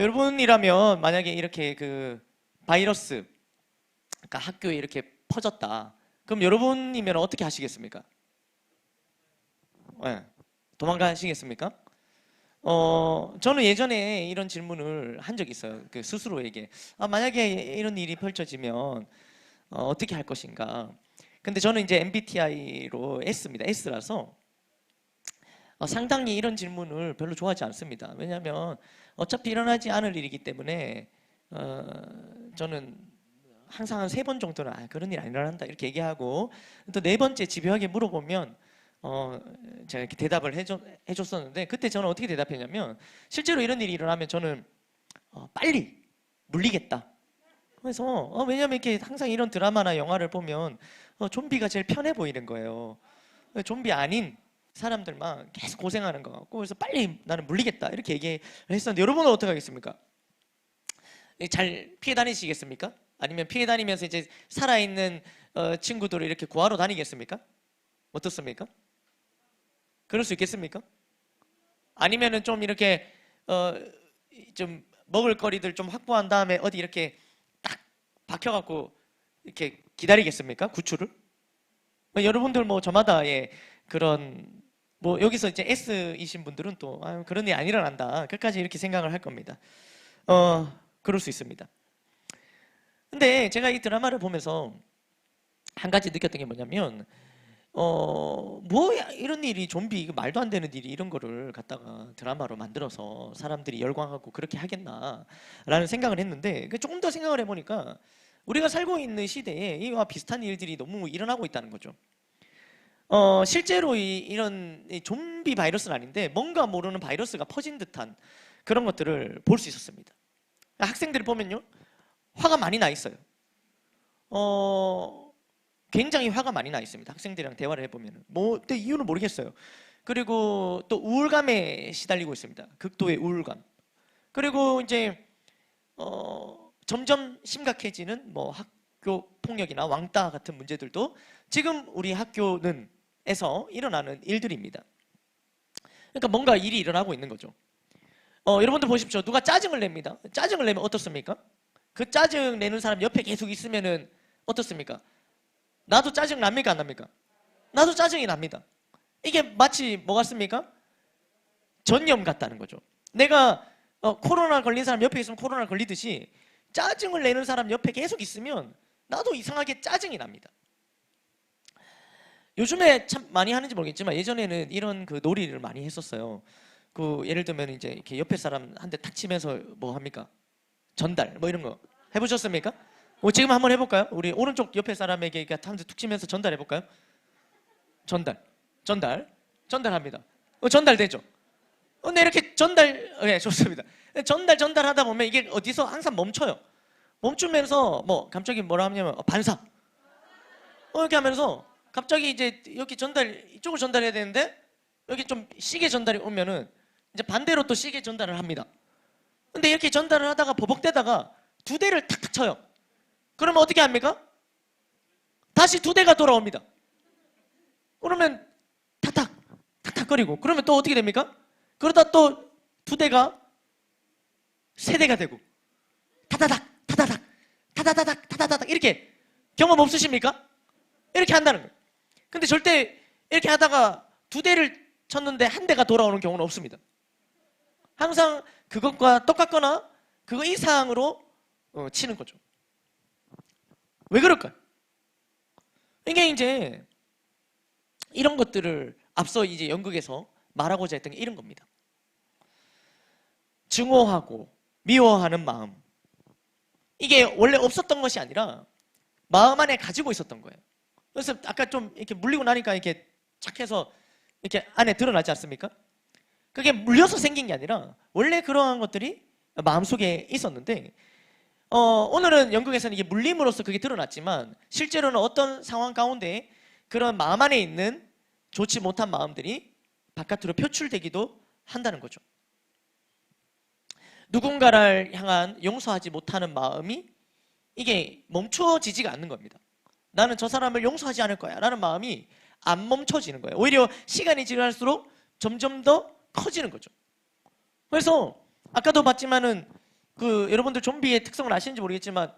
여러분이라면 만약에 이렇게 그 바이러스가 학교에 이렇게 퍼졌다. 그럼 여러분이면 어떻게 하시겠습니까? 네. 도망가시겠습니까? 저는 예전에 이런 질문을 한 적이 있어요. 그 스스로에게. 만약에 이런 일이 펼쳐지면 어떻게 할 것인가. 근데 저는 이제 MBTI로 S입니다. S라서 상당히 이런 질문을 별로 좋아하지 않습니다. 왜냐하면 어차피 일어나지 않을 일이기 때문에 저는 항상 한 3번 정도는 그런 일 안 일어난다 이렇게 얘기하고, 또 4번째 집요하게 물어보면 제가 이렇게 대답을 해줬었는데, 그때 저는 어떻게 대답했냐면, 실제로 이런 일이 일어나면 저는 빨리 물리겠다. 그래서 왜냐면 이렇게 항상 이런 드라마나 영화를 보면 좀비가 제일 편해 보이는 거예요. 좀비 아닌 사람들만 계속 고생하는 것 같고, 그래서 빨리 나는 물리겠다 이렇게 얘기를 했었는데, 여러분은 어떻게 하겠습니까? 잘 피해 다니시겠습니까? 아니면 피해 다니면서 이제 살아있는 친구들을 이렇게 구하러 다니겠습니까? 어떻습니까? 그럴 수 있겠습니까? 아니면은 좀 이렇게 좀 먹을 거리들 좀 확보한 다음에 어디 이렇게 딱 박혀갖고 이렇게 기다리겠습니까? 구출을? 여러분들 뭐 저마다의 그런, 뭐 여기서 이제 S이신 분들은 또 그런 일이 안 일어난다 끝까지 이렇게 생각을 할 겁니다. 그럴 수 있습니다. 근데 제가 이 드라마를 보면서 한 가지 느꼈던 게 뭐냐면, 뭐야 이런 일이, 좀비 이거 말도 안 되는 일이 이런 거를 갖다가 드라마로 만들어서 사람들이 열광하고 그렇게 하겠나라는 생각을 했는데, 조금 더 생각을 해보니까 우리가 살고 있는 시대에 이와 비슷한 일들이 너무 일어나고 있다는 거죠. 실제로 이런 좀비 바이러스는 아닌데 뭔가 모르는 바이러스가 퍼진 듯한 그런 것들을 볼 수 있었습니다. 학생들을 보면요, 화가 많이 나 있어요. 굉장히 화가 많이 나 있습니다. 학생들이랑 대화를 해보면 뭐 이유는 모르겠어요. 그리고 또 우울감에 시달리고 있습니다. 극도의 우울감. 그리고 이제 점점 심각해지는 뭐 학교 폭력이나 왕따 같은 문제들도 지금 우리 학교는 에서 일어나는 일들입니다. 그러니까 뭔가 일이 일어나고 있는 거죠. 여러분들 보십시오. 누가 짜증을 냅니다. 짜증을 내면 어떻습니까? 그 짜증 내는 사람 옆에 계속 있으면은 어떻습니까? 나도 짜증 납니까? 안 납니까? 나도 짜증이 납니다. 이게 마치 뭐 같습니까? 전염 같다는 거죠. 내가 코로나 걸린 사람 옆에 있으면 코로나 걸리듯이, 짜증을 내는 사람 옆에 계속 있으면 나도 이상하게 짜증이 납니다. 요즘에 참 많이 하는지 모르겠지만 예전에는 이런 그 놀이를 많이 했었어요. 그 예를 들면 이제 이렇게 옆에 사람 한 대 탁 치면서 뭐 합니까? 전달 뭐 이런 거 해보셨습니까? 지금 한번 해볼까요? 우리 오른쪽 옆에 사람에게 한 대 툭 치면서 전달해 볼까요? 전달합니다. 전달되죠. 근데 이렇게 네, 좋습니다. 전달하다 보면 이게 어디서 항상 멈춰요. 멈추면서 뭐 갑자기 뭐라 하냐면 반사. 이렇게 하면서 갑자기 이제 여기 이쪽을 전달해야 되는데 여기 좀 시계 전달이 오면은 이제 반대로 또 시계 전달을 합니다. 근데 이렇게 전달을 하다가 버벅대다가 2대를 탁탁 쳐요. 그러면 어떻게 합니까? 다시 2대가 돌아옵니다. 그러면 탁탁거리고, 그러면 또 어떻게 됩니까? 그러다 또 2대가 3대가 되고, 타다닥 이렇게. 경험 없으십니까? 이렇게 한다는 거예요. 근데 절대 이렇게 하다가 2대를 쳤는데 1대가 돌아오는 경우는 없습니다. 항상 그것과 똑같거나 그거 이상으로 치는 거죠. 왜 그럴까요? 이게 이제 이런 것들을 앞서 이제 연극에서 말하고자 했던 게 이런 겁니다. 증오하고 미워하는 마음, 이게 원래 없었던 것이 아니라 마음 안에 가지고 있었던 거예요. 그래서 아까 좀 이렇게 물리고 나니까 이렇게 착해서 이렇게 안에 드러나지 않습니까? 그게 물려서 생긴 게 아니라 원래 그러한 것들이 마음속에 있었는데, 오늘은 연극에서는 이게 물림으로써 그게 드러났지만 실제로는 어떤 상황 가운데 그런 마음 안에 있는 좋지 못한 마음들이 바깥으로 표출되기도 한다는 거죠. 누군가를 향한 용서하지 못하는 마음이 이게 멈춰지지가 않는 겁니다. 나는 저 사람을 용서하지 않을 거야 라는 마음이 안 멈춰지는 거예요. 오히려 시간이 지날수록 점점 더 커지는 거죠. 그래서 아까도 봤지만은 여러분들 좀비의 특성을 아시는지 모르겠지만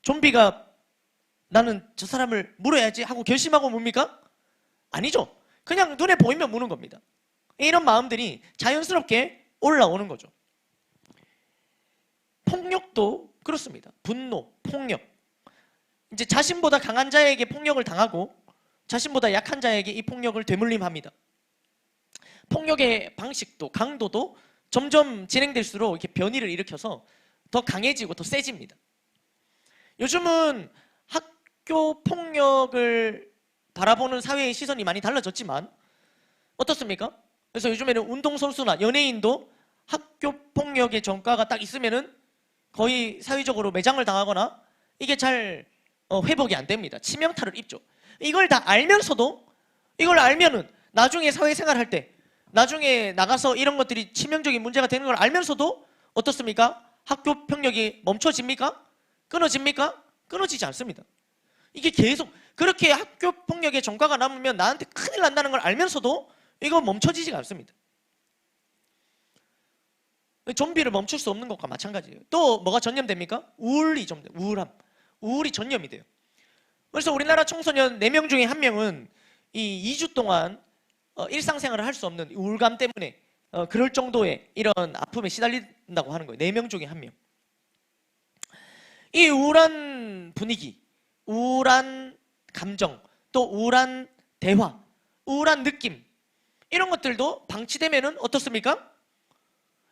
좀비가 나는 저 사람을 물어야지 하고 결심하고 뭡니까? 아니죠. 그냥 눈에 보이면 무는 겁니다. 이런 마음들이 자연스럽게 올라오는 거죠. 폭력도 그렇습니다. 분노, 폭력. 이제 자신보다 강한 자에게 폭력을 당하고 자신보다 약한 자에게 이 폭력을 되물림합니다. 폭력의 방식도 강도도 점점 진행될수록 이렇게 변이를 일으켜서 더 강해지고 더 세집니다. 요즘은 학교 폭력을 바라보는 사회의 시선이 많이 달라졌지만 어떻습니까? 그래서 요즘에는 운동선수나 연예인도 학교 폭력의 전과가 딱 있으면은 거의 사회적으로 매장을 당하거나 이게 잘 회복이 안 됩니다. 치명타를 입죠. 이걸 다 알면서도 이걸 알면은 나중에 사회생활 할 때 나중에 나가서 이런 것들이 치명적인 문제가 되는 걸 알면서도 어떻습니까? 학교 폭력이 멈춰집니까? 끊어집니까? 끊어지지 않습니다. 이게 계속 그렇게 학교 폭력의 전과가 남으면 나한테 큰일 난다는 걸 알면서도 이거 멈춰지지가 않습니다. 좀비를 멈출 수 없는 것과 마찬가지예요. 또 뭐가 전염됩니까? 우울함. 우울이 전염이 돼요. 그래서 우리나라 청소년 4명 중에 1명은 이 2주 동안 일상생활을 할 수 없는 우울감 때문에 그럴 정도의 이런 아픔에 시달린다고 하는 거예요. 4명 중에 1명. 이 우울한 분위기, 우울한 감정, 또 우울한 대화, 우울한 느낌 이런 것들도 방치되면은 어떻습니까?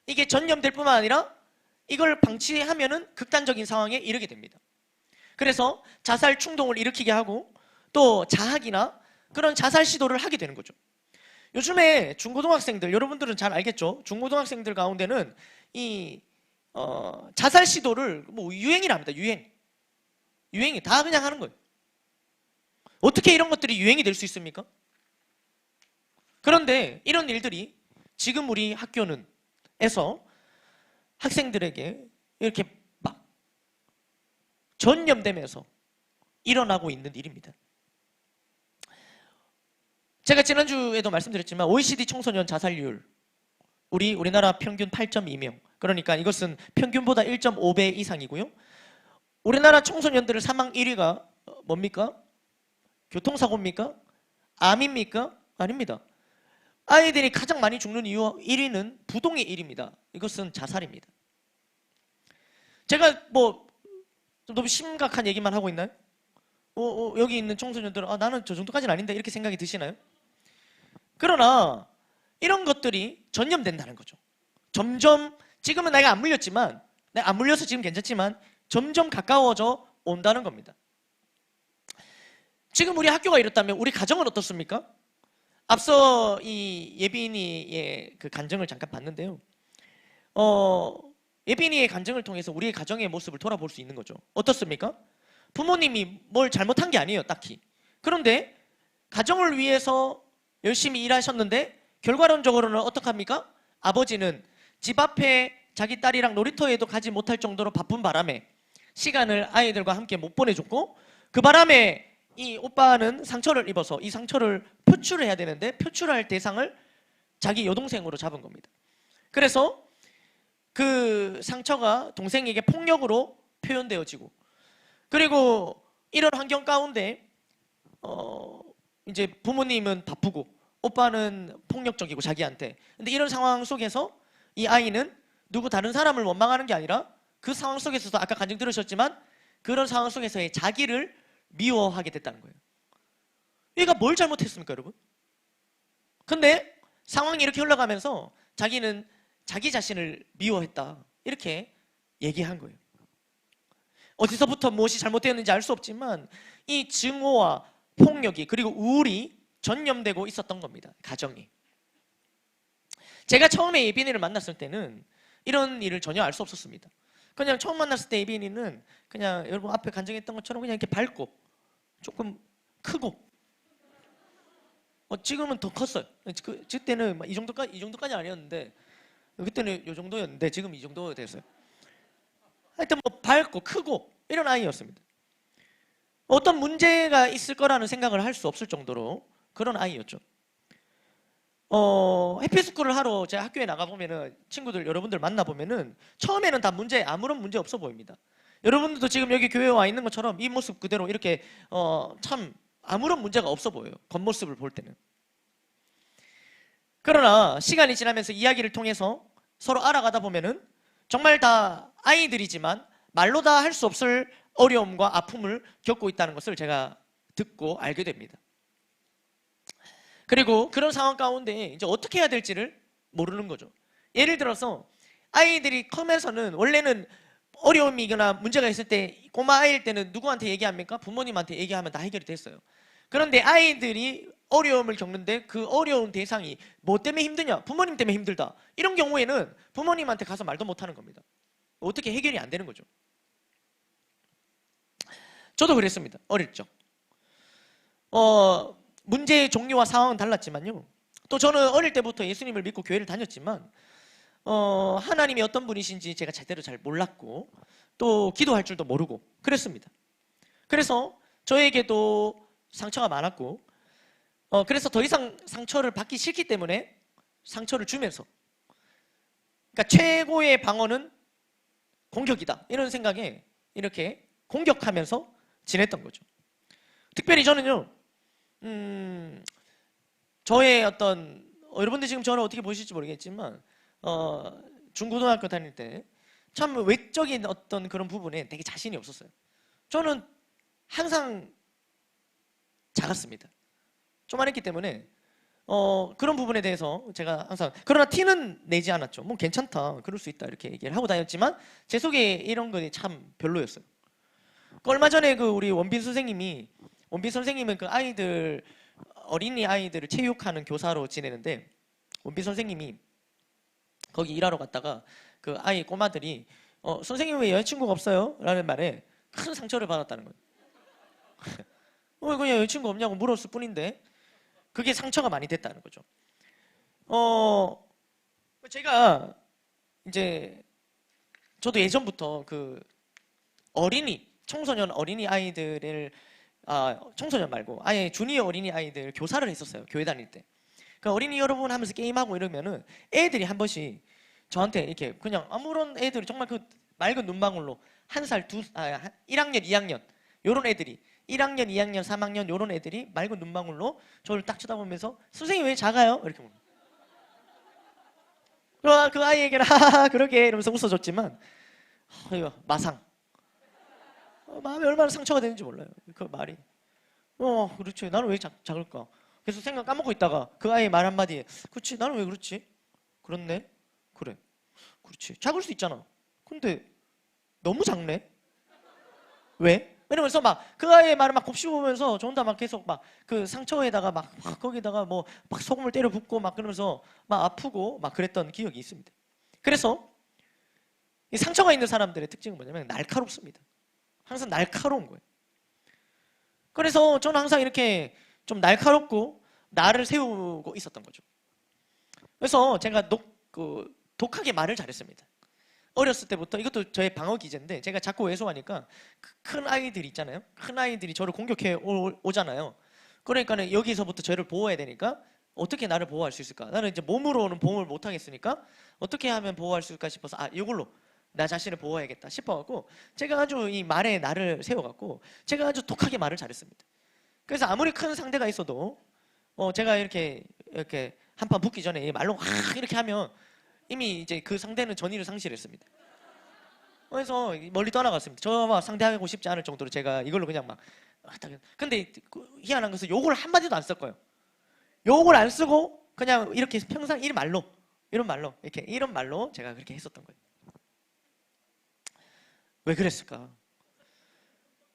이게 전염될 뿐만 아니라 이걸 방치하면은 극단적인 상황에 이르게 됩니다. 그래서 자살 충동을 일으키게 하고 또 자학이나 그런 자살 시도를 하게 되는 거죠. 요즘에 중고등학생들, 여러분들은 잘 알겠죠? 중고등학생들 가운데는 이 자살 시도를 뭐 유행이랍니다. 유행이 다 그냥 하는 거예요. 어떻게 이런 것들이 유행이 될 수 있습니까? 그런데 이런 일들이 지금 우리 학교에서 학생들에게 이렇게 막 전염되면서 일어나고 있는 일입니다. 제가 지난주에도 말씀드렸지만 OECD 청소년 자살률 우리나라 평균 8.2명. 그러니까 이것은 평균보다 1.5배 이상이고요. 우리나라 청소년들의 사망 1위가 뭡니까? 교통사고입니까? 암입니까? 아닙니다. 아이들이 가장 많이 죽는 이유 1위는 부동의 1위입니다. 이것은 자살입니다. 제가 뭐 너무 심각한 얘기만 하고 있나요? 여기 있는 청소년들은 나는 저 정도까지는 아닌데 이렇게 생각이 드시나요? 그러나 이런 것들이 전염된다는 거죠. 점점 지금은 내가 안 물렸지만 내가 안 물려서 지금 괜찮지만 점점 가까워져 온다는 겁니다. 지금 우리 학교가 이렇다면 우리 가정은 어떻습니까? 앞서 이 예빈이의 그 간증을 잠깐 봤는데요. 예빈이의 간증을 통해서 우리의 가정의 모습을 돌아볼 수 있는 거죠. 어떻습니까? 부모님이 뭘 잘못한 게 아니에요, 딱히. 그런데 가정을 위해서 열심히 일하셨는데 결과론적으로는 어떡합니까? 아버지는 집 앞에 자기 딸이랑 놀이터에도 가지 못할 정도로 바쁜 바람에 시간을 아이들과 함께 못 보내줬고 그 바람에 이 오빠는 상처를 입어서 이 상처를 표출해야 되는데 표출할 대상을 자기 여동생으로 잡은 겁니다. 그래서 그 상처가 동생에게 폭력으로 표현되어지고 그리고 이런 환경 가운데 이제 부모님은 바쁘고 오빠는 폭력적이고 자기한테 근데 이런 상황 속에서 이 아이는 누구 다른 사람을 원망하는 게 아니라 그 상황 속에서도 아까 간증 들으셨지만 그런 상황 속에서의 자기를 미워하게 됐다는 거예요. 얘가 뭘 잘못했습니까, 여러분? 근데 상황이 이렇게 흘러가면서 자기는 자기 자신을 미워했다 이렇게 얘기한 거예요. 어디서부터 무엇이 잘못되었는지 알 수 없지만 이 증오와 폭력이 그리고 우울이 전염되고 있었던 겁니다. 가정이. 제가 처음에 예빈이를 만났을 때는 이런 일을 전혀 알 수 없었습니다. 그냥 처음 만났을 때 예빈이는 그냥 여러분 앞에 간증했던 것처럼 그냥 이렇게 밝고 조금 크고 지금은 더 컸어요. 그때는 이 정도까지 아니었는데 그때는 이 정도였는데 지금 이 정도 됐어요. 하여튼 뭐 밝고 크고 이런 아이였습니다. 어떤 문제가 있을 거라는 생각을 할 수 없을 정도로 그런 아이였죠. 해피스쿨을 하러 제가 학교에 나가 보면은 친구들 여러분들 만나 보면은 처음에는 다 아무런 문제 없어 보입니다. 여러분들도 지금 여기 교회에 와 있는 것처럼 이 모습 그대로 이렇게 참 아무런 문제가 없어 보여요. 겉모습을 볼 때는. 그러나 시간이 지나면서 이야기를 통해서 서로 알아가다 보면은 정말 다 아이들이지만 말로 다 할 수 없을 어려움과 아픔을 겪고 있다는 것을 제가 듣고 알게 됩니다. 그리고 그런 상황 가운데 이제 어떻게 해야 될지를 모르는 거죠. 예를 들어서 아이들이 커면서는 원래는 어려움이거나 문제가 있을 때 꼬마 아이일 때는 누구한테 얘기합니까? 부모님한테 얘기하면 다 해결이 됐어요. 그런데 아이들이 어려움을 겪는데 그 어려운 대상이 뭐 때문에 힘드냐? 부모님 때문에 힘들다. 이런 경우에는 부모님한테 가서 말도 못하는 겁니다. 어떻게 해결이 안 되는 거죠. 저도 그랬습니다. 어릴 적. 문제의 종류와 상황은 달랐지만요. 또 저는 어릴 때부터 예수님을 믿고 교회를 다녔지만 하나님이 어떤 분이신지 제가 제대로 잘 몰랐고 또 기도할 줄도 모르고 그랬습니다. 그래서 저에게도 상처가 많았고 그래서 더 이상 상처를 받기 싫기 때문에 상처를 주면서 그러니까 최고의 방어는 공격이다 이런 생각에 이렇게 공격하면서 지냈던 거죠. 특별히 저는요 저의 어떤 여러분들 지금 저를 어떻게 보실지 모르겠지만 중고등학교 다닐 때 참 외적인 어떤 그런 부분에 되게 자신이 없었어요. 저는 항상 작았습니다. 조만했기 때문에 그런 부분에 대해서 제가 항상 그러나 티는 내지 않았죠. 뭐 괜찮다, 그럴 수 있다 이렇게 얘기를 하고 다녔지만 제 속에 이런 것이 참 별로였어요. 얼마 전에 그 우리 원빈 선생님은 그 아이들 어린이 아이들을 체육하는 교사로 지내는데 원빈 선생님이 거기 일하러 갔다가 그 아이 꼬마들이 선생님 왜 여자친구가 없어요? 라는 말에 큰 상처를 받았다는 거예요. 그냥 여자친구 없냐고 물었을 뿐인데 그게 상처가 많이 됐다는 거죠. 제가 이제 저도 예전부터 그 청소년 어린이 아이들을 청소년 말고 아예 주니어 어린이 아이들 교사를 했었어요. 교회 다닐 때. 그 어린이 여러분 하면서 게임하고 이러면은 애들이 한 번씩 저한테 이렇게 그냥 아무런 애들이 정말 그 맑은 눈망울로 1살, 1학년, 2학년 요런 애들이 1학년, 2학년, 3학년 요런 애들이 맑은 눈망울로 저를 딱 쳐다보면서 선생님 왜 작아요? 이렇게 물어요. 그 아이에게는 하하하 그러게 이러면서 웃어줬지만 이거 마상 마음이 얼마나 상처가 되는지 몰라요. 그 말이 그렇지 나는 왜 작을까? 계속 생각 까먹고 있다가 그 아이의 말 한마디에 그렇지 나는 왜 그렇지? 그렇네 그래 그렇지 작을 수 있잖아. 근데 너무 작네. 왜? 이러면서 막 그 아이의 말을 막 곱씹으면서 저 혼자 막 계속 막 그 상처에다가 막 거기다가 뭐 막 소금을 때려 붓고 막 그러면서 막 아프고 막 그랬던 기억이 있습니다. 그래서 이 상처가 있는 사람들의 특징은 뭐냐면 날카롭습니다. 항상 날카로운 거예요. 그래서 저는 항상 이렇게 좀 날카롭고 나를 세우고 있었던 거죠. 그래서 제가 독하게 말을 잘했습니다. 어렸을 때부터 이것도 저의 방어 기제인데 제가 자꾸 왜소하니까 큰 아이들 있잖아요. 큰 아이들이 저를 공격해 오잖아요. 그러니까 여기서부터 저를 보호해야 되니까 어떻게 나를 보호할 수 있을까? 나는 이제 몸으로는 보호를 못 하겠으니까 어떻게 하면 보호할 수 있을까 싶어서 이걸로 나 자신을 보호해야겠다 싶어갖고 제가 아주 이 말에 나를 세워갖고 제가 아주 독하게 말을 잘했습니다. 그래서 아무리 큰 상대가 있어도 제가 이렇게 한판 붙기 전에 말로 확 이렇게 하면 이미 이제 그 상대는 전의를 상실했습니다. 그래서 멀리 떠나갔습니다. 저와 상대하고 싶지 않을 정도로 제가 이걸로 그냥 막 근데 희한한 것은 욕을 한마디도 안 썼고요. 욕을 안 쓰고 그냥 이렇게 평상 이런 말로 이런 말로 제가 그렇게 했었던 거예요. 왜 그랬을까?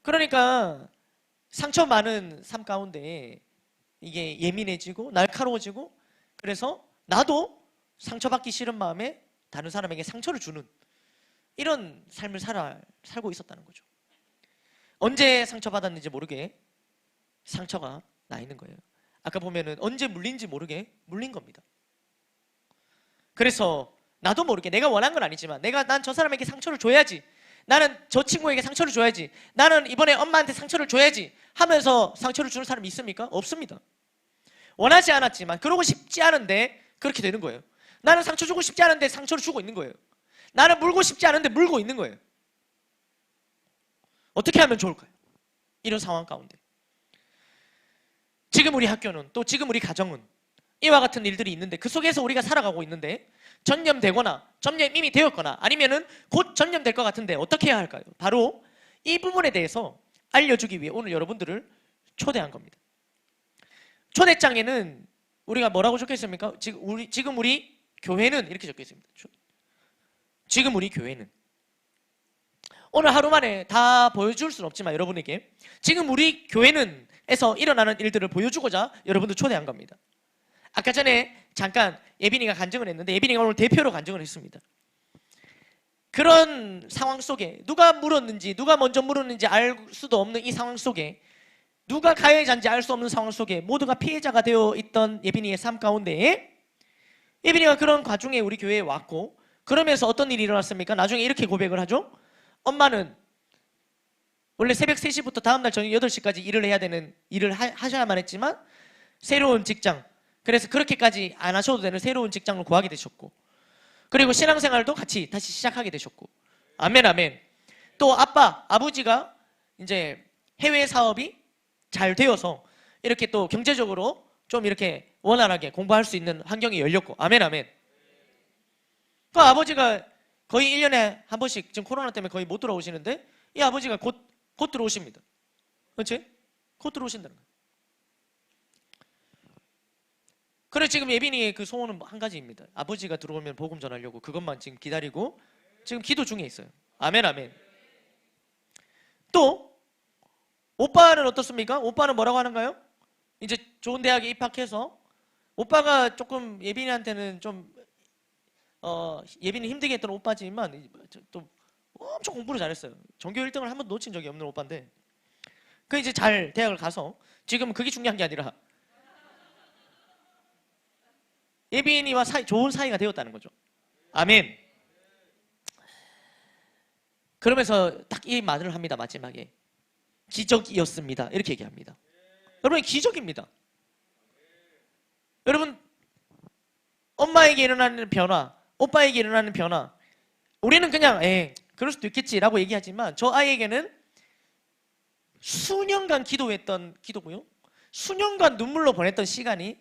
그러니까 상처 많은 삶 가운데 이게 예민해지고 날카로워지고 그래서 나도 상처받기 싫은 마음에 다른 사람에게 상처를 주는 이런 삶을 살고 있었다는 거죠. 언제 상처받았는지 모르게 상처가 나 있는 거예요. 아까 보면은 언제 물린지 모르게 물린 겁니다. 그래서 나도 모르게 내가 원한 건 아니지만 난 저 사람에게 상처를 줘야지. 나는 저 친구에게 상처를 줘야지. 나는 이번에 엄마한테 상처를 줘야지 하면서 상처를 주는 사람이 있습니까? 없습니다. 원하지 않았지만 그러고 싶지 않은데 그렇게 되는 거예요. 나는 상처 주고 싶지 않은데 상처를 주고 있는 거예요. 나는 물고 싶지 않은데 물고 있는 거예요. 어떻게 하면 좋을까요? 이런 상황 가운데 지금 우리 학교는 또 지금 우리 가정은 이와 같은 일들이 있는데 그 속에서 우리가 살아가고 있는데 전염되거나 전염 이미 되었거나 아니면은 곧 전염될 것 같은데 어떻게 해야 할까요? 바로 이 부분에 대해서 알려주기 위해 오늘 여러분들을 초대한 겁니다. 초대장에는 우리가 뭐라고 적혀 있습니까? 지금 우리 교회는 이렇게 적혀 있습니다. 지금 우리 교회는 오늘 하루 만에 다 보여줄 수는 없지만 여러분에게 지금 우리 교회는 에서 일어나는 일들을 보여주고자 여러분들 초대한 겁니다. 아까 전에 잠깐 예빈이가 간증을 했는데 예빈이가 오늘 대표로 간증을 했습니다. 그런 상황 속에 누가 물었는지 누가 먼저 물었는지 알 수도 없는 이 상황 속에 누가 가해자인지 알 수 없는 상황 속에 모두가 피해자가 되어 있던 예빈이의 삶 가운데에 예빈이가 그런 과중에 우리 교회에 왔고 그러면서 어떤 일이 일어났습니까? 나중에 이렇게 고백을 하죠. 엄마는 원래 새벽 3시부터 다음날 저녁 8시까지 일을 해야 되는 일을 하셔야만 했지만 새로운 직장, 그래서 그렇게까지 안 하셔도 되는 새로운 직장을 구하게 되셨고 그리고 신앙생활도 같이 다시 시작하게 되셨고 아멘 아멘. 또 아버지가 이제 해외 사업이 잘 되어서 이렇게 또 경제적으로 좀 이렇게 원활하게 공부할 수 있는 환경이 열렸고 아멘 아멘. 그 아버지가 거의 1년에 한 번씩 지금 코로나 때문에 거의 못 돌아오시는데 이 아버지가 곧 들어오십니다. 그렇지? 곧 들어오신다는 거예요. 그래 지금 예빈이의 그 소원은 한 가지입니다. 아버지가 들어오면 복음 전하려고 그것만 지금 기다리고 지금 기도 중에 있어요. 아멘 아멘. 또 오빠는 어떻습니까? 오빠는 뭐라고 하는가요? 이제 좋은 대학에 입학해서 오빠가 조금 예빈이한테는 좀 예빈이 힘들게 했던 오빠지만 또 엄청 공부를 잘했어요. 전교 1등을 한 번도 놓친 적이 없는 오빠인데 그 이제 잘 대학을 가서 지금 그게 중요한 게 아니라 예빈이와 좋은 사이가 되었다는 거죠. 아멘. 그러면서 딱 이 말을 합니다. 마지막에 기적이었습니다. 이렇게 얘기합니다. 여러분 기적입니다. 여러분 엄마에게 일어나는 변화, 오빠에게 일어나는 변화 우리는 그냥 그럴 수도 있겠지라고 얘기하지만 저 아이에게는 수년간 기도했던 기도고요. 수년간 눈물로 보냈던 시간이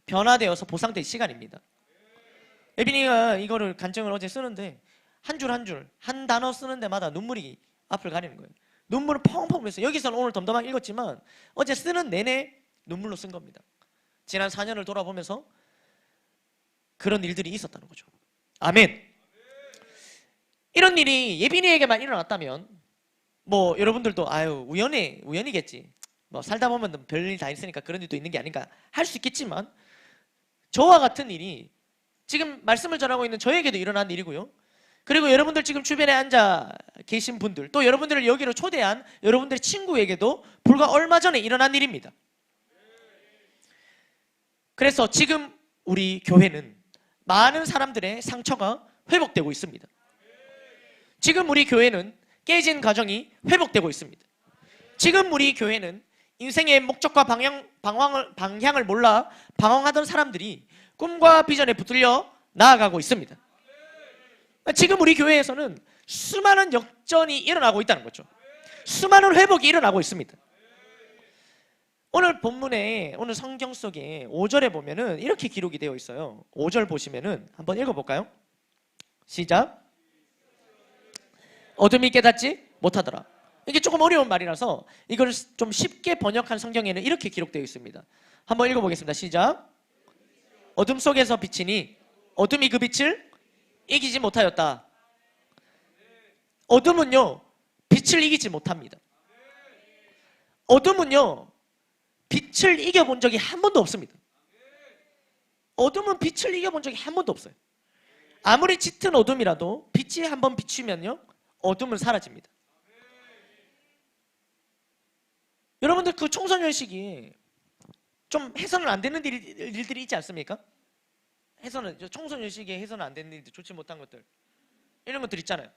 변화되어서 보상된 시간입니다. 예빈이가 이거를 간증을 어제 쓰는데 한 줄 한 줄, 한 단어 쓰는 데마다 눈물이 앞을 가리는 거예요. 눈물을 펑펑 흘렸어요. 여기서는 오늘 덤덤하게 읽었지만 어제 쓰는 내내 눈물로 쓴 겁니다. 지난 4년을 돌아보면서 그런 일들이 있었다는 거죠. 아멘. 이런 일이 예빈이에게만 일어났다면 뭐 여러분들도 우연이겠지. 뭐 살다 보면 별일 다 있으니까 그런 일도 있는 게 아닌가 할 수 있겠지만 저와 같은 일이 지금 말씀을 전하고 있는 저에게도 일어난 일이고요. 그리고 여러분들 지금 주변에 앉아 계신 분들 또 여러분들을 여기로 초대한 여러분들의 친구에게도 불과 얼마 전에 일어난 일입니다. 그래서 지금 우리 교회는 많은 사람들의 상처가 회복되고 있습니다. 지금 우리 교회는 깨진 가정이 회복되고 있습니다. 지금 우리 교회는 인생의 목적과 방향을 몰라 방황하던 사람들이 꿈과 비전에 붙들려 나아가고 있습니다. 지금 우리 교회에서는 수많은 역전이 일어나고 있다는 거죠. 수많은 회복이 일어나고 있습니다. 오늘 본문에 오늘 성경 속에 5절에 보면은 이렇게 기록이 되어 있어요. 5절 보시면은 한번 읽어볼까요? 시작. 어둠이 깨닫지 못하더라. 이게 조금 어려운 말이라서 이걸 좀 쉽게 번역한 성경에는 이렇게 기록되어 있습니다. 한번 읽어보겠습니다. 시작. 어둠 속에서 비치니 어둠이 그 빛을 이기지 못하였다. 어둠은요 빛을 이기지 못합니다. 어둠은요 빛을 이겨본 적이 한 번도 없습니다. 어둠은 빛을 이겨본 적이 한 번도 없어요. 아무리 짙은 어둠이라도 빛이 한번 비추면요 어둠은 사라집니다. 여러분들 그 총선열 시기에 좀 해서는 안 되는 일들이 있지 않습니까? 총선열 시기에 해서는 안 되는 일들, 좋지 못한 것들 이런 것들 있잖아요.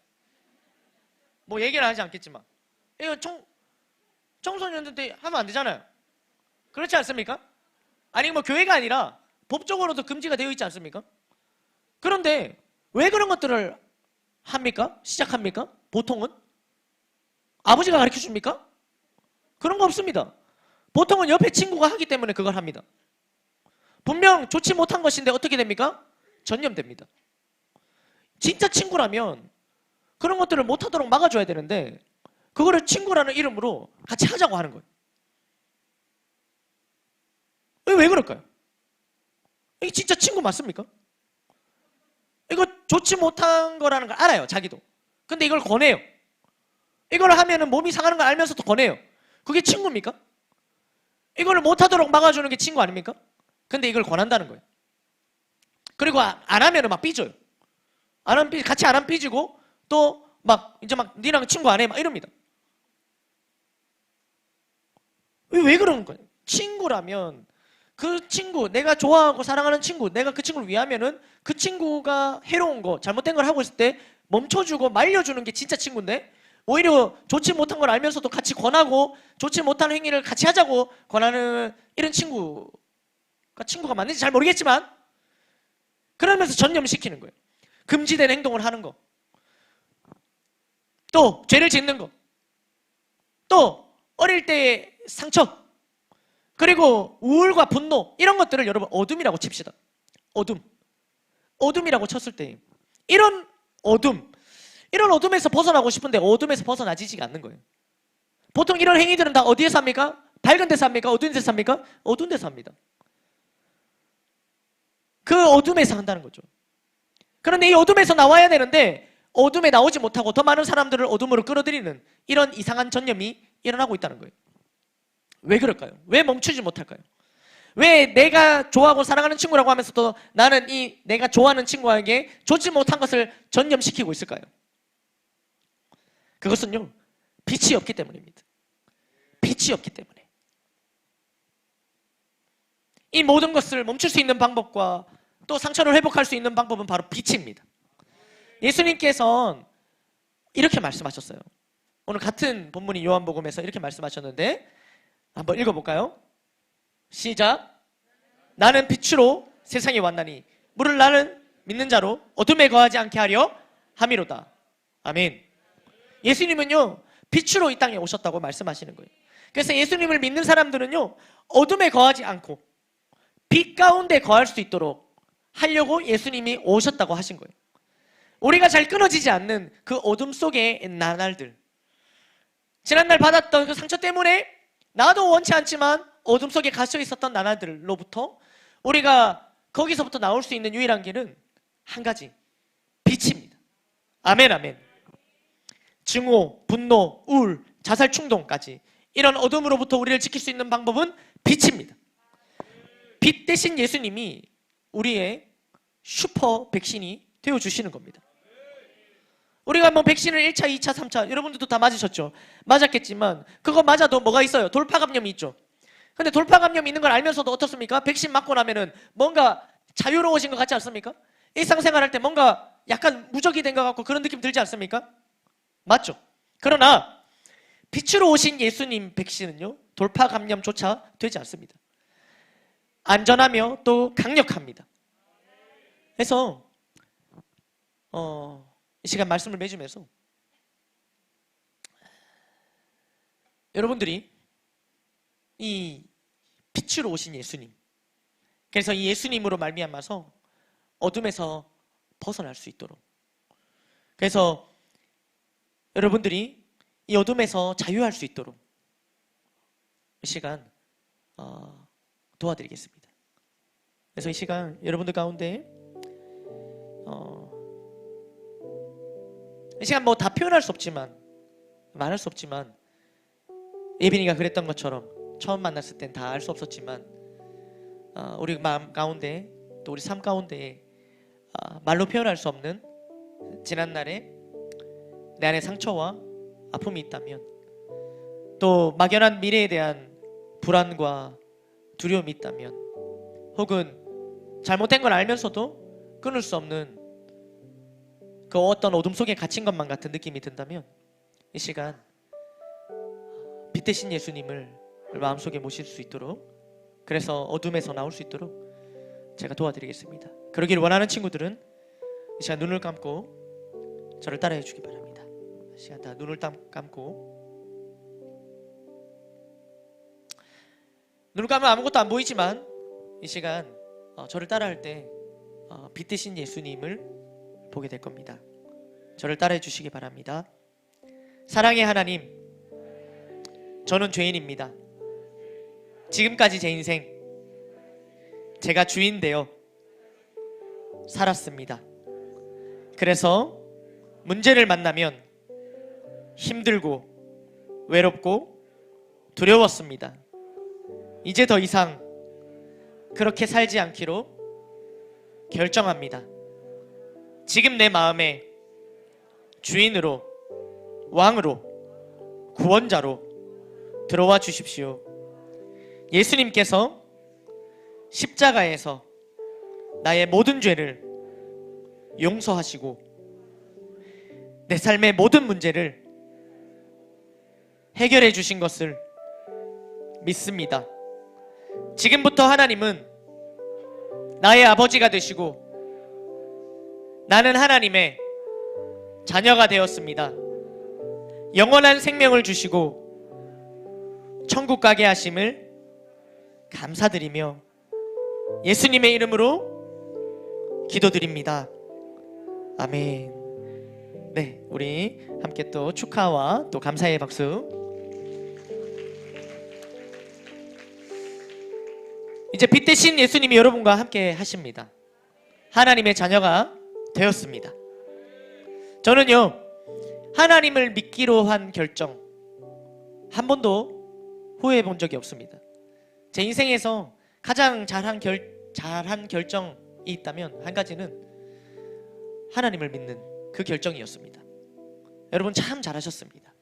뭐 얘기를 하지 않겠지만 이거 총선연대 때 하면 안 되잖아요. 그렇지 않습니까? 아니 뭐 교회가 아니라 법적으로도 금지가 되어 있지 않습니까? 그런데 왜 그런 것들을 합니까? 시작합니까? 보통은? 아버지가 가르쳐 줍니까? 그런 거 없습니다. 보통은 옆에 친구가 하기 때문에 그걸 합니다. 분명 좋지 못한 것인데 어떻게 됩니까? 전염됩니다. 진짜 친구라면 그런 것들을 못하도록 막아줘야 되는데 그거를 친구라는 이름으로 같이 하자고 하는 거예요. 왜 그럴까요? 이게 진짜 친구 맞습니까? 이거 좋지 못한 거라는 걸 알아요, 자기도. 근데 이걸 권해요. 이걸 하면은 몸이 상하는 걸 알면서도 권해요. 그게 친구입니까? 이걸 못하도록 막아주는 게 친구 아닙니까? 근데 이걸 권한다는 거예요. 그리고 안 하면은 막 삐져요. 같이 안 하면 삐지고 또 막 이제 막 니랑 친구 안 해 막 이럽니다. 왜 그러는 거예요? 친구라면 그 친구, 내가 좋아하고 사랑하는 친구, 내가 그 친구를 위하면은 그 친구가 해로운 거, 잘못된 걸 하고 있을 때 멈춰주고 말려주는 게 진짜 친구인데 오히려 좋지 못한 걸 알면서도 같이 권하고 좋지 못한 행위를 같이 하자고 권하는 이런 친구가 맞는지 잘 모르겠지만 그러면서 전염시키는 거예요. 금지된 행동을 하는 거. 또 죄를 짓는 거. 또 어릴 때의 상처. 그리고 우울과 분노 이런 것들을 여러분 어둠이라고 칩시다. 어둠이라고 쳤을 때 이런 어둠에서 벗어나고 싶은데 어둠에서 벗어나지지가 않는 거예요. 보통 이런 행위들은 다 어디에서 합니까? 밝은 데서 합니까? 어두운 데서 합니까? 어두운 데서 합니다. 그 어둠에서 한다는 거죠. 그런데 이 어둠에서 나와야 되는데 어둠에 나오지 못하고 더 많은 사람들을 어둠으로 끌어들이는 이런 이상한 전염이 일어나고 있다는 거예요. 왜 그럴까요? 왜 멈추지 못할까요? 왜 내가 좋아하고 사랑하는 친구라고 하면서도 나는 이 내가 좋아하는 친구에게 좋지 못한 것을 전염시키고 있을까요? 그것은요, 빛이 없기 때문입니다. 빛이 없기 때문에. 이 모든 것을 멈출 수 있는 방법과 또 상처를 회복할 수 있는 방법은 바로 빛입니다. 예수님께서는 이렇게 말씀하셨어요. 오늘 같은 본문인 요한복음에서 이렇게 말씀하셨는데 한번 읽어볼까요? 시작. 나는 빛으로 세상에 왔나니 물을 나는 믿는 자로 어둠에 거하지 않게 하려 함이로다. 아멘. 예수님은요 빛으로 이 땅에 오셨다고 말씀하시는 거예요. 그래서 예수님을 믿는 사람들은요 어둠에 거하지 않고 빛 가운데 거할 수 있도록 하려고 예수님이 오셨다고 하신 거예요. 우리가 잘 끊어지지 않는 그 어둠 속의 나날들, 지난날 받았던 그 상처 때문에 나도 원치 않지만 어둠 속에 갇혀 있었던 나날들로부터 우리가 거기서부터 나올 수 있는 유일한 길은 한 가지, 빛입니다. 아멘, 아멘. 증오, 분노, 우울, 자살 충동까지 이런 어둠으로부터 우리를 지킬 수 있는 방법은 빛입니다. 빛 대신 예수님이 우리의 슈퍼 백신이 되어주시는 겁니다. 우리가 뭐 백신을 1차, 2차, 3차 여러분들도 다 맞으셨죠? 맞았겠지만 그거 맞아도 뭐가 있어요? 돌파 감염이 있죠. 근데 돌파 감염이 있는 걸 알면서도 어떻습니까? 백신 맞고 나면은 뭔가 자유로워진 것 같지 않습니까? 일상생활 할 때 뭔가 약간 무적이 된 것 같고 그런 느낌 들지 않습니까? 맞죠? 그러나 빛으로 오신 예수님 백신은요 돌파 감염조차 되지 않습니다. 안전하며 또 강력합니다. 그래서 이 시간 말씀을 맺으면서 여러분들이 이 빛으로 오신 예수님, 그래서 이 예수님으로 말미암아서 어둠에서 벗어날 수 있도록, 그래서 여러분들이 이 어둠에서 자유할 수 있도록 이 시간 도와드리겠습니다. 그래서 이 시간 여러분들 가운데 이 시간 뭐 다 표현할 수 없지만 말할 수 없지만 예빈이가 그랬던 것처럼 처음 만났을 땐 다 알 수 없었지만 우리 마음 가운데 또 우리 삶 가운데 말로 표현할 수 없는 지난날에 내 안에 상처와 아픔이 있다면 또 막연한 미래에 대한 불안과 두려움이 있다면 혹은 잘못된 걸 알면서도 끊을 수 없는 그 어떤 어둠 속에 갇힌 것만 같은 느낌이 든다면 이 시간 빛 대신 예수님을 마음속에 모실 수 있도록 그래서 어둠에서 나올 수 있도록 제가 도와드리겠습니다. 그러길 원하는 친구들은 이 시간 눈을 감고 저를 따라해 주기 바랍니다. 이 시간 다 눈을 감고, 눈을 감으면 아무것도 안 보이지만 이 시간 저를 따라할 때 빛 대신 예수님을 보게 될 겁니다. 저를 따라해 주시기 바랍니다. 사랑의 하나님, 저는 죄인입니다. 지금까지 제 인생 제가 주인 되어 살았습니다. 그래서 문제를 만나면 힘들고 외롭고 두려웠습니다. 이제 더 이상 그렇게 살지 않기로 결정합니다. 지금 내 마음에 주인으로, 왕으로, 구원자로 들어와 주십시오. 예수님께서 십자가에서 나의 모든 죄를 용서하시고 내 삶의 모든 문제를 해결해 주신 것을 믿습니다. 지금부터 하나님은 나의 아버지가 되시고 나는 하나님의 자녀가 되었습니다. 영원한 생명을 주시고 천국 가게 하심을 감사드리며 예수님의 이름으로 기도드립니다. 아멘. 네, 우리 함께 또 축하와 또 감사의 박수. 이제 빛 대신 예수님이 여러분과 함께 하십니다. 하나님의 자녀가 되었습니다. 저는요, 하나님을 믿기로 한 결정 한 번도 후회해 본 적이 없습니다. 제 인생에서 가장 잘한 결정이 있다면 한 가지는 하나님을 믿는 그 결정이었습니다. 여러분 참 잘하셨습니다.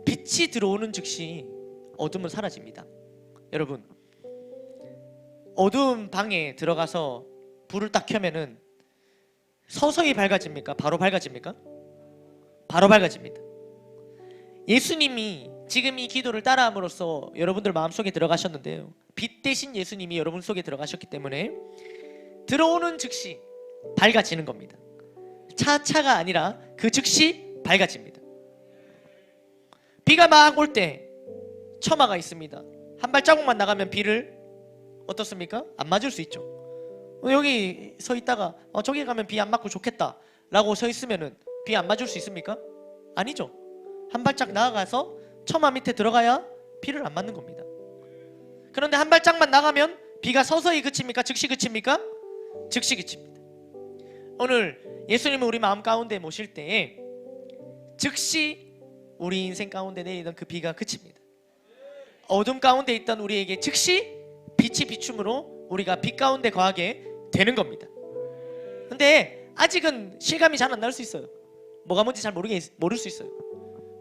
빛이 들어오는 즉시 어둠은 사라집니다. 여러분, 어두운 방에 들어가서 불을 딱 켜면은 서서히 밝아집니까? 바로 밝아집니까? 바로 밝아집니다. 예수님이 지금 이 기도를 따라함으로써 여러분들 마음속에 들어가셨는데요, 빛 대신 예수님이 여러분 속에 들어가셨기 때문에 들어오는 즉시 밝아지는 겁니다. 차차가 아니라 그 즉시 밝아집니다. 비가 막 올 때 처마가 있습니다. 한 발자국만 나가면 비를 어떻습니까? 안 맞을 수 있죠. 여기 서 있다가 저기 가면 비 안 맞고 좋겠다 라고 서 있으면은 비 안 맞을 수 있습니까? 아니죠. 한 발짝 나아가서 처마 밑에 들어가야 비를 안 맞는 겁니다. 그런데 한 발짝만 나가면 비가 서서히 그칩니까? 즉시 그칩니까? 즉시 그칩니다. 오늘 예수님을 우리 마음 가운데 모실 때에 즉시 우리 인생 가운데 내리던 그 비가 그칩니다. 어둠 가운데 있던 우리에게 즉시 빛이 비춤으로 우리가 빛 가운데 거하게 되는 겁니다. 근데 아직은 실감이 잘 안 날 수 있어요. 뭐가 뭔지 잘 모를 수 있어요.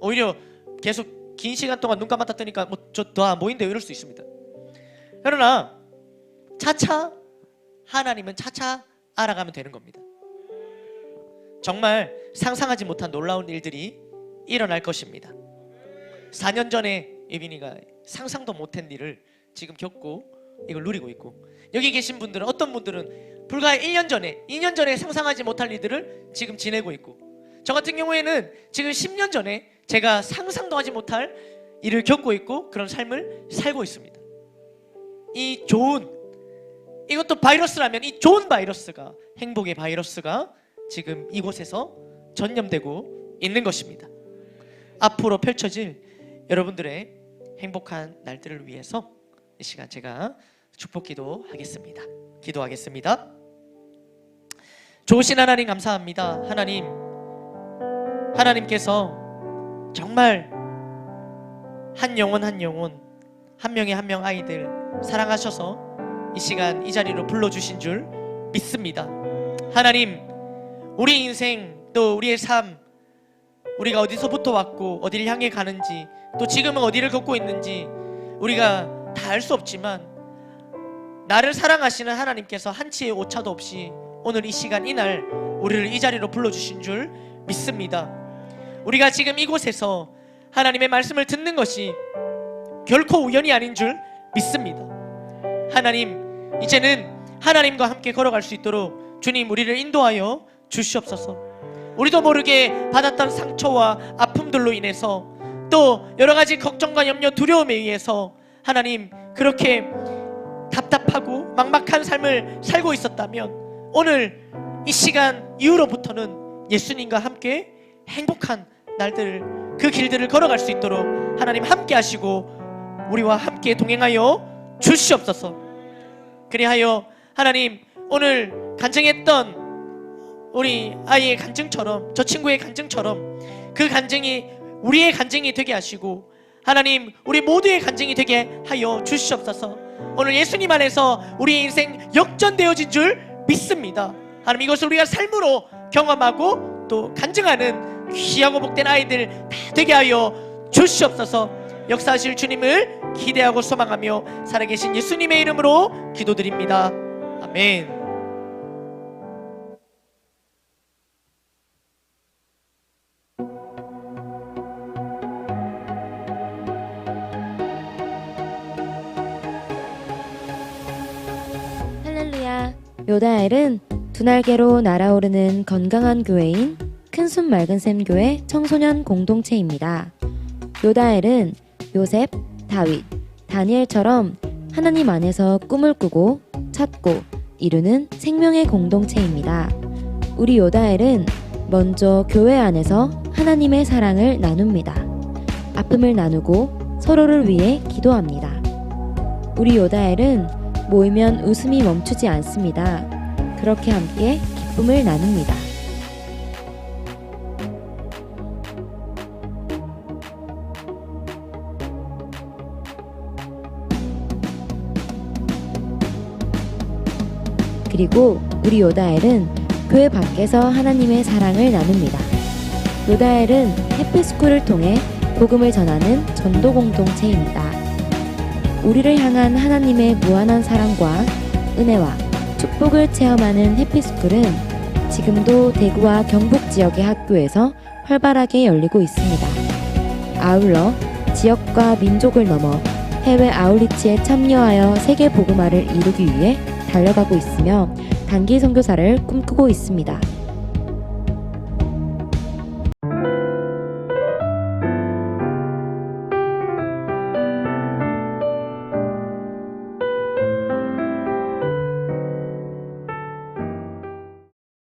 오히려 계속 긴 시간 동안 눈 감았다 뜨니까 저 더 안 보이는데 이럴 수 있습니다. 그러나 차차 하나님은 차차 알아가면 되는 겁니다. 정말 상상하지 못한 놀라운 일들이 일어날 것입니다. 4년 전에 예빈이가 상상도 못한 일을 지금 겪고 이걸 누리고 있고, 여기 계신 분들은, 어떤 분들은 불과 1년 전에 2년 전에 상상하지 못할 일들을 지금 지내고 있고, 저 같은 경우에는 지금 10년 전에 제가 상상도 하지 못할 일을 겪고 있고 그런 삶을 살고 있습니다. 이 좋은, 이것도 바이러스라면 이 좋은 바이러스가, 행복의 바이러스가 지금 이곳에서 전염되고 있는 것입니다. 앞으로 펼쳐질 여러분들의 행복한 날들을 위해서 이 시간 제가 축복 기도하겠습니다. 기도하겠습니다. 좋으신 하나님 감사합니다. 하나님께서 정말 한 영혼 한 영혼, 한 명의 한 명 아이들 사랑하셔서 이 시간 이 자리로 불러주신 줄 믿습니다. 하나님, 우리 인생 또 우리의 삶, 우리가 어디서부터 왔고 어디를 향해 가는지, 또 지금은 어디를 걷고 있는지 우리가 다 알 수 없지만 나를 사랑하시는 하나님께서 한치의 오차도 없이 오늘 이 시간 이날 우리를 이 자리로 불러주신 줄 믿습니다. 우리가 지금 이곳에서 하나님의 말씀을 듣는 것이 결코 우연이 아닌 줄 믿습니다. 하나님, 이제는 하나님과 함께 걸어갈 수 있도록 주님 우리를 인도하여 주시옵소서. 우리도 모르게 받았던 상처와 아픔들로 인해서 또 여러 가지 걱정과 염려, 두려움에 의해서 하나님 그렇게 답답하고 막막한 삶을 살고 있었다면 오늘 이 시간 이후로부터는 예수님과 함께 행복한 날들, 그 길들을 걸어갈 수 있도록 하나님 함께 하시고 우리와 함께 동행하여 주시옵소서. 그리하여 하나님 오늘 간증했던 우리 아이의 간증처럼, 저 친구의 간증처럼 그 간증이 우리의 간증이 되게 하시고 하나님 우리 모두의 간증이 되게 하여 주시옵소서. 오늘 예수님 안에서 우리의 인생 역전되어진 줄 믿습니다. 하나님 이것을 우리가 삶으로 경험하고 또 간증하는 귀하고 복된 아이들 다 되게 하여 주시옵소서. 역사하실 주님을 기대하고 소망하며 살아계신 예수님의 이름으로 기도드립니다. 아멘. 할렐루야. 요다엘은 두 날개로 날아오르는 건강한 교회인 큰순 맑은샘 교회 청소년 공동체입니다. 요다엘은 요셉, 다윗, 다니엘처럼 하나님 안에서 꿈을 꾸고 찾고 이루는 생명의 공동체입니다. 우리 요다엘은 먼저 교회 안에서 하나님의 사랑을 나눕니다. 아픔을 나누고 서로를 위해 기도합니다. 우리 요다엘은 모이면 웃음이 멈추지 않습니다. 그렇게 함께 기쁨을 나눕니다. 그리고 우리 요다엘은 교회 밖에서 하나님의 사랑을 나눕니다. 요다엘은 해피스쿨을 통해 복음을 전하는 전도 공동체입니다. 우리를 향한 하나님의 무한한 사랑과 은혜와 축복을 체험하는 해피스쿨은 지금도 대구와 경북 지역의 학교에서 활발하게 열리고 있습니다. 아울러 지역과 민족을 넘어 해외 아웃리치에 참여하여 세계 복음화를 이루기 위해 달려가고 있으며 단기 선교사를 꿈꾸고 있습니다.